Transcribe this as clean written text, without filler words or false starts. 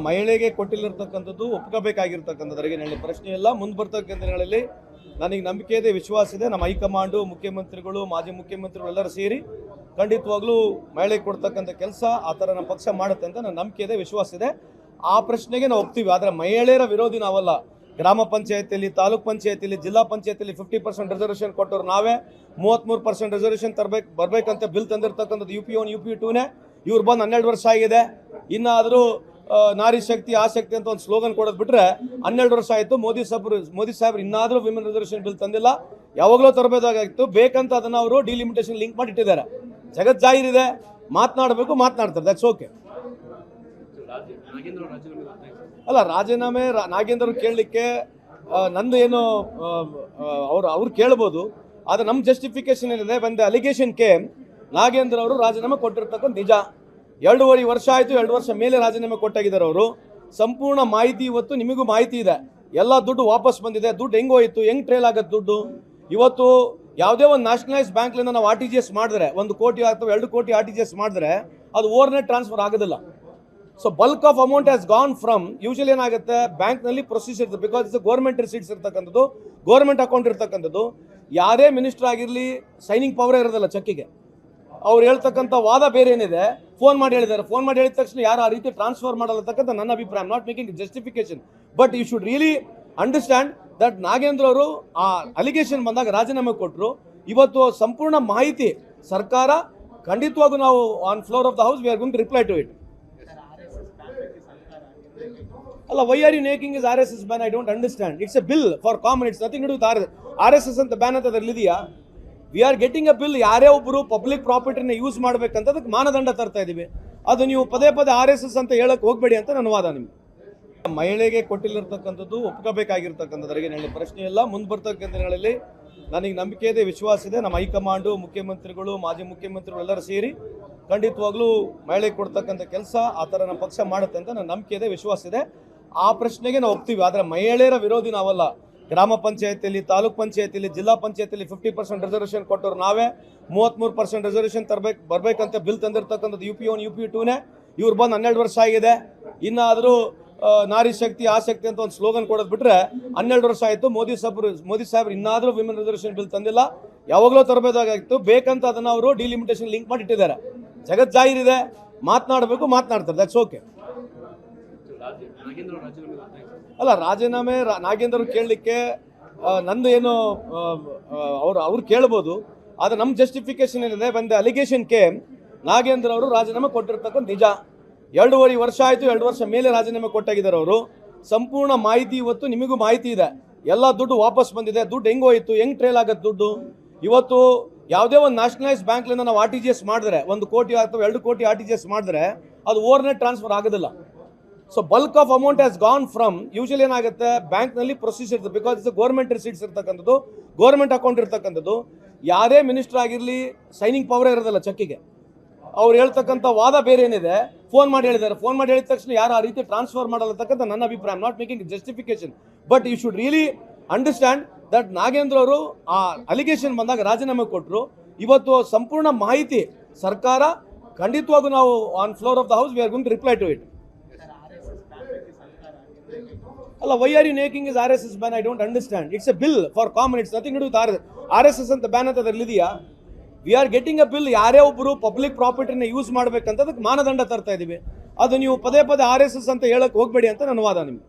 ಮಹಿಳೆಗೆ ಕೊಟ್ಟಿಲ್ಲಿರ್ತಕ್ಕಂಥದ್ದು ಒಪ್ಕೋಬೇಕಾಗಿರ್ತಕ್ಕಂಥದ್ರಿಗೆ ನನ್ನ ಪ್ರಶ್ನೆ ಇಲ್ಲ. ಮುಂದೆ ಬರ್ತಕ್ಕಂಥ ದಿನಗಳಲ್ಲಿ ನನಗೆ ನಂಬಿಕೆ ಇದೆ, ವಿಶ್ವಾಸ ಇದೆ. ನಮ್ಮ ಹೈಕಮಾಂಡು, ಮುಖ್ಯಮಂತ್ರಿಗಳು, ಮಾಜಿ ಮುಖ್ಯಮಂತ್ರಿಗಳು ಎಲ್ಲರೂ ಸೇರಿ ಖಂಡಿತವಾಗ್ಲೂ ಮಹಿಳೆಗೆ ಕೊಡ್ತಕ್ಕಂಥ ಕೆಲಸ ಆ ಥರ ನಮ್ಮ ಪಕ್ಷ ಮಾಡುತ್ತೆ ಅಂತ ನನ್ನ ನಂಬಿಕೆ ಇದೆ, ವಿಶ್ವಾಸ ಇದೆ. ಆ ಪ್ರಶ್ನೆಗೆ ನಾವು ಒಪ್ತೀವಿ. ಆದರೆ ಮಹಿಳೆಯರ ವಿರೋಧಿ ನಾವಲ್ಲ. ಗ್ರಾಮ ಪಂಚಾಯತಿಯಲ್ಲಿ, ತಾಲೂಕ್ ಪಂಚಾಯತಿಯಲ್ಲಿ, ಜಿಲ್ಲಾ ಪಂಚಾಯತಿಯಲ್ಲಿ 50% ರಿಸರ್ವೇಷನ್ ಕೊಟ್ಟರು ನಾವೇ. 33% ರಿಸರ್ವೇಷನ್ ಬರಬೇಕಂತ ಬಿಲ್ ತಂದಿರ್ತಕ್ಕಂಥದ್ದು UP 1 UP 2ನೇ. ಇವ್ರು ಬಂದು 12 ವರ್ಷ ಆಗಿದೆ. ಇನ್ನಾದರೂ ನಾರಿ ಶಕ್ತಿ ಆಸಕ್ತಿ ಅಂತ ಒಂದು ಸ್ಲೋಗನ್ ಕೊಡೋದು ಬಿಟ್ಟರೆ 12 ವರ್ಷ ಆಯಿತು. ಮೋದಿ ಸಾಹೇಬ್ರು ಇನ್ನಾದರೂ ವಿಮೆನ್ ರಿಸರ್ವೇಷನ್ ಬಿಲ್ ತಂದಿಲ್ಲ. ಯಾವಾಗಲೂ ತರಬೇಕಾಗಿತ್ತು. ಬೇಕಂತ ಅದನ್ನು ಅವರು ಡಿಲಿಮಿಟೇಷನ್ ಲಿಂಕ್ ಮಾಡಿ ಇಟ್ಟಿದ್ದಾರೆ. ಜಗತ್ ಜಾಹೀರಿದೆ, ಮಾತನಾಡಬೇಕು, ಮಾತನಾಡ್ತಾರೆ. That's okay. ಅಲ್ಲ, ರಾಜೀನಾಮೆ ನಾಗೇಂದ್ರ ಕೇಳಲಿಕ್ಕೆ ನಂದು ಏನು ಅವ್ರು ಕೇಳ್ಬೋದು. ಆದರೆ ನಮ್ಮ ಜಸ್ಟಿಫಿಕೇಶನ್ ಏನಿದೆ, ಒಂದು ಅಲಿಗೇಷನ್ ಕೇಮ್ ನಾಗೇಂದ್ರ ಅವರು ರಾಜೀನಾಮೆ ಕೊಟ್ಟಿರ್ತಕ್ಕಂಥ ನಿಜ. 2.5 ವರ್ಷ ಆಯಿತು. 2 ವರ್ಷ ಮೇಲೆ ರಾಜೀನಾಮೆ ಕೊಟ್ಟಾಗಿದ್ದಾರೆ ಅವರು. ಸಂಪೂರ್ಣ ಮಾಹಿತಿ ಇವತ್ತು ನಿಮಗೂ ಮಾಹಿತಿ ಇದೆ. ಎಲ್ಲ ದುಡ್ಡು ವಾಪಸ್ ಬಂದಿದೆ. ದುಡ್ಡು ಹೆಂಗೆ ಹೋಯಿತು, ಹೆಂಗೆ ಟ್ರೇಲ್ ಆಗುತ್ತೆ ದುಡ್ಡು. ಇವತ್ತು ಯಾವುದೇ ಒಂದು ನ್ಯಾಷನಲೈಸ್ ಬ್ಯಾಂಕ್ಲಿಂದ ನಾವು RTGS ಮಾಡಿದ್ರೆ 1 ಕೋಟಿ ಅಥವಾ 2 ಕೋಟಿ RTGS ಮಾಡಿದ್ರೆ ಅದು ಓವರ್ನೈಟ್ ಟ್ರಾನ್ಸ್ಫರ್ ಆಗೋದಿಲ್ಲ. So bulk of amount has gone from, usually ಏನಾಗುತ್ತೆ ಬ್ಯಾಂಕ್ನಲ್ಲಿ ಪ್ರೊಸೀಜರ್ ಇರ್ತದೆ. ಬಿಕಾಸ್ ಇಟ್ಸ್ ಗೌರ್ಮೆಂಟ್ ರಿಸೀಟ್ಸ್ ಇರ್ತಕ್ಕಂಥದ್ದು, ಗೌರ್ಮೆಂಟ್ ಅಕೌಂಟ್ ಇರ್ತಕ್ಕಂಥದ್ದು. ಯಾರೇ ಮಿನಿಸ್ಟರ್ ಆಗಿರಲಿ ಸೈನಿಂಗ್ ಪವರೇ ಇರೋದಿಲ್ಲ ಚೆಕ್ಕಿಗೆ. ಅವ್ರು ಹೇಳ್ತಕ್ಕಂಥ ವಾದ ಬೇರೆ ಏನಿದೆ, ಫೋನ್ ಮಾಡಿ ಹೇಳಿದ್ದಾರೆ. ಫೋನ್ ಮಾಡಿ ಹೇಳಿದ ತಕ್ಷಣ ಯಾರು ಆ ರೀತಿ ಟ್ರಾನ್ಸ್ಫರ್ ಮಾಡಲ್ಲತಕ್ಕಂಥ ನನ್ನ ಅಭಿಪ್ರಾಯ. Not making justification, but you should really understand that Nagendra ಅವರು ಆ ಅಲಿಗೇಷನ್ ಬಂದಾಗ ರಾಜೀನಾಮೆ ಕೊಟ್ಟರು. ಇವತ್ತು ಸಂಪೂರ್ಣ ಮಾಹಿತಿ ಸರ್ಕಾರ ಖಂಡಿತವಾಗೂ ನಾವು on floor of the house we are going to reply to it. ಅಲ್ಲ, why are you making is RSS ban? I don't understand. It's a bill for common. It's nothing to do with RSS ಅಂತ ban ಅಂತ ಅದರಲ್ಲಿ ಇದೆಯಾ? We are getting a bill. ಯಾರೇ ಒಬ್ಬರು public ಪ್ರಾಪರ್ಟಿನ use ಮಾಡಬೇಕಂತ ಅದಕ್ಕೆ ಮಾನದಂಡ ತರ್ತಾ ಇದ್ದೀವಿ. ಅದು ನೀವು ಪದೇ RSS ಅಂತ ಹೇಳಕ್ಕೆ ಹೋಗಬೇಡಿ ಅಂತ ನನ್ನ ವಾದ. ನಿಮ್ಗೆ ಮಹಿಳೆಗೆ ಕೊಟ್ಟಿಲ್ಲಿರ್ತಕ್ಕಂಥದ್ದು ಒಪ್ಕೋಬೇಕಾಗಿರ್ತಕ್ಕಂಥದ್ರಿಗೆ ನನ್ನ ಪ್ರಶ್ನೆ ಇಲ್ಲ. ಮುಂದೆ ಬರ್ತಕ್ಕಂಥ ದಿನಗಳಲ್ಲಿ ನನಗೆ ನಂಬಿಕೆ ಇದೆ, ವಿಶ್ವಾಸ ಇದೆ. ನಮ್ಮ ಹೈಕಮಾಂಡು, ಮುಖ್ಯಮಂತ್ರಿಗಳು, ಮಾಜಿ ಮುಖ್ಯಮಂತ್ರಿಗಳು ಎಲ್ಲರೂ ಸೇರಿ ಖಂಡಿತವಾಗ್ಲೂ ಮಹಿಳೆಗೆ ಕೊಡ್ತಕ್ಕಂಥ ಕೆಲಸ ಆ ಥರ ನಮ್ಮ ಪಕ್ಷ ಮಾಡುತ್ತೆ ಅಂತ ನನ್ನ ನಂಬಿಕೆ ಇದೆ, ವಿಶ್ವಾಸ ಇದೆ. ಆ ಪ್ರಶ್ನೆಗೆ ನಾವು ಒಪ್ತೀವಿ. ಆದರೆ ಮಹಿಳೆಯರ ವಿರೋಧಿ ನಾವಲ್ಲ. ಗ್ರಾಮ ಪಂಚಾಯತಿಯಲ್ಲಿ, ತಾಲೂಕ್ ಪಂಚಾಯತಿಯಲ್ಲಿ, ಜಿಲ್ಲಾ ಪಂಚಾಯತಿಯಲ್ಲಿ 50% ರಿಸರ್ವೇಷನ್ ಕೊಟ್ಟರು ನಾವೇ. 33% ರಿಸರ್ವೇಷನ್ ಬರಬೇಕಂತ ಬಿಲ್ ತಂದಿರ್ತಕ್ಕಂಥದ್ದು UP 1 UP 2ನೇ. ಇವ್ರು ಬಂದು 12 ವರ್ಷ ಆಗಿದೆ. ಇನ್ನಾದರೂ ನಾರಿ ಶಕ್ತಿ ಆಸಕ್ತಿ ಅಂತ ಒಂದು ಸ್ಲೋಗನ್ ಕೊಡೋದು ಬಿಟ್ಟರೆ 12 ವರ್ಷ ಆಯಿತು. ಮೋದಿ ಸಾಹೇಬ್ರು ಇನ್ನಾದರೂ ವಿಮೆನ್ ರಿಸರ್ವೇಷನ್ ಬಿಲ್ ತಂದಿಲ್ಲ. ಯಾವಾಗಲೂ ತರಬೇಕಾಗಿತ್ತು. ಬೇಕಂತ ಅದನ್ನು ಅವರು ಡಿಲಿಮಿಟೇಷನ್ ಲಿಂಕ್ ಮಾಡಿ ಇಟ್ಟಿದ್ದಾರೆ. ಜಗತ್ ಜಾಹೀರಿದೆ, ಮಾತನಾಡಬೇಕು, ಮಾತನಾಡ್ತಾರೆ. That's okay. ಅಲ್ಲ, ರಾಜೀನಾಮೆ ನಾಗೇಂದ್ರ ಕೇಳಲಿಕ್ಕೆ ನಂದು ಏನು ಅವ್ರು ಕೇಳ್ಬೋದು. ಆದರೆ ನಮ್ಮ ಜಸ್ಟಿಫಿಕೇಶನ್ ಏನಿದೆ, ಒಂದು ಅಲಿಗೇಷನ್ ಕೇಮ್ ನಾಗೇಂದ್ರ ಅವರು ರಾಜೀನಾಮೆ ಕೊಟ್ಟಿರ್ತಕ್ಕಂಥ ನಿಜ. 2.5 ವರ್ಷ ಆಯಿತು. 2 ವರ್ಷ ಮೇಲೆ ರಾಜೀನಾಮೆ ಕೊಟ್ಟಾಗಿದ್ದಾರೆ ಅವರು. ಸಂಪೂರ್ಣ ಮಾಹಿತಿ ಇವತ್ತು ನಿಮಗೂ ಮಾಹಿತಿ ಇದೆ. ಎಲ್ಲ ದುಡ್ಡು ವಾಪಸ್ ಬಂದಿದೆ. ದುಡ್ಡು ಹೆಂಗೆ ಹೋಯಿತು, ಹೆಂಗೆ ಟ್ರೇಲ್ ಆಗುತ್ತೆ ದುಡ್ಡು. ಇವತ್ತು ಯಾವುದೇ ಒಂದು ನ್ಯಾಷನಲೈಸ್ ಬ್ಯಾಂಕ್ಲಿಂದ ನಾವು RTGS ಮಾಡಿದ್ರೆ 1 ಕೋಟಿ ಅಥವಾ 2 ಕೋಟಿ RTGS ಮಾಡಿದ್ರೆ ಅದು ಓವರ್ನೈಟ್ ಟ್ರಾನ್ಸ್ಫರ್ ಆಗೋದಿಲ್ಲ. So bulk of amount has gone from, usually ಏನಾಗುತ್ತೆ ಬ್ಯಾಂಕ್ನಲ್ಲಿ ಪ್ರೊಸೀಜರ್ ಇರ್ತದೆ. ಬಿಕಾಸ್ ಇಟ್ಸ್ ಗೌರ್ಮೆಂಟ್ ರಿಸೀಟ್ಸ್ ಇರ್ತಕ್ಕಂಥದ್ದು, ಗೌರ್ಮೆಂಟ್ ಅಕೌಂಟ್ ಇರ್ತಕ್ಕಂಥದ್ದು. ಯಾರೇ ಮಿನಿಸ್ಟರ್ ಆಗಿರಲಿ ಸೈನಿಂಗ್ ಪವರೇ ಇರೋದಿಲ್ಲ ಚೆಕ್ಕಿಗೆ. ಅವ್ರು ಹೇಳ್ತಕ್ಕಂಥ ವಾದ ಬೇರೆ ಏನಿದೆ, ಫೋನ್ ಮಾಡಿ ಹೇಳಿದ್ದಾರೆ. ಫೋನ್ ಮಾಡಿ ಹೇಳಿದ ತಕ್ಷಣ ಯಾರು ಆ ರೀತಿ ಟ್ರಾನ್ಸ್ಫರ್ ಮಾಡಲ್ಲತಕ್ಕಂಥ ನನ್ನ ಅಭಿಪ್ರಾಯ. Not making justification, but you should really understand that Nagendra ಅವರು ಆ ಅಲಿಗೇಷನ್ ಬಂದಾಗ ರಾಜೀನಾಮೆ ಕೊಟ್ಟರು. ಇವತ್ತು ಸಂಪೂರ್ಣ ಮಾಹಿತಿ ಸರ್ಕಾರ ಖಂಡಿತವಾಗೂ ನಾವು on floor of the house we are going to reply to it. ಅಲ್ಲ, why are you making is RSS ban? I don't understand. It's a bill for common. It's nothing to with RSS ಅಂತ ban ಅಂತ ಅದರಲ್ಲಿ ಇದೆಯಾ? We are getting a bill. ಯಾರೇ ಒಬ್ಬರು public ಪ್ರಾಪರ್ಟಿನ use ಮಾಡಬೇಕಂತ ಅದಕ್ಕೆ ಮಾನದಂಡ ತರ್ತಾ ಇದ್ದೀವಿ. ಅದು ನೀವು ಪದೇ RSS ಅಂತ ಹೇಳಕ್ಕೆ ಹೋಗಬೇಡಿ ಅಂತ ನನ್ನ ವಾದ. ನಿಮ್ಗೆ